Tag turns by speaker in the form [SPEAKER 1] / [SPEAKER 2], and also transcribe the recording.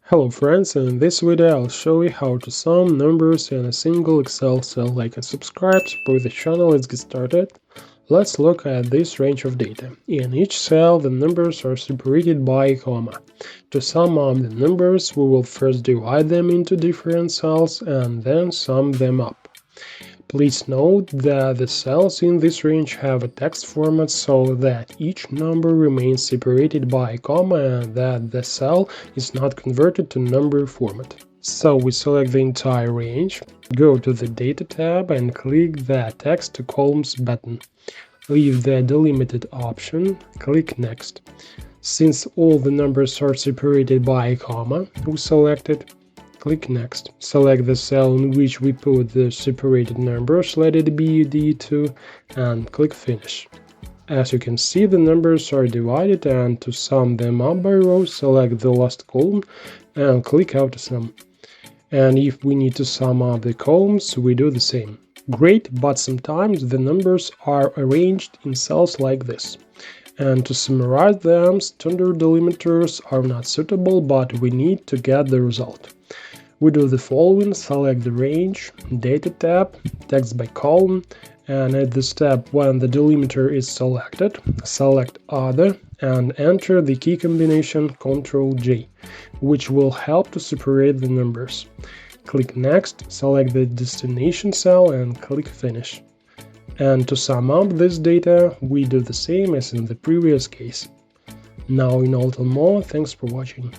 [SPEAKER 1] Hello friends, in this video I'll show you how to sum numbers in a single Excel cell. Like and subscribe, support the channel. Let's get started. Let's look at this range of data. In each cell the numbers are separated by a comma. To sum up the numbers we will first divide them into different cells and then sum them up. Please note that the cells in this range have a text format so that each number remains separated by a comma and that the cell is not converted to number format. So we select the entire range, go to the Data tab and click the Text to Columns button. Leave the Delimited option, click Next. Since all the numbers are separated by a comma, we select it. Click Next. Select the cell in which we put the separated numbers, let it be D2, and click Finish. As you can see, the numbers are divided, and to sum them up by row, select the last column and click AutoSum. And if we need to sum up the columns, we do the same. Great, but sometimes the numbers are arranged in cells like this. And to summarize them, standard delimiters are not suitable, but we need to get the result. We do the following: select the range, Data tab, Text by column, and at the step when the delimiter is selected, select Other and enter the key combination Ctrl-J, which will help to separate the numbers. Click Next, select the destination cell and click Finish. And to sum up this data, we do the same as in the previous case. Now in auto mode, thanks for watching.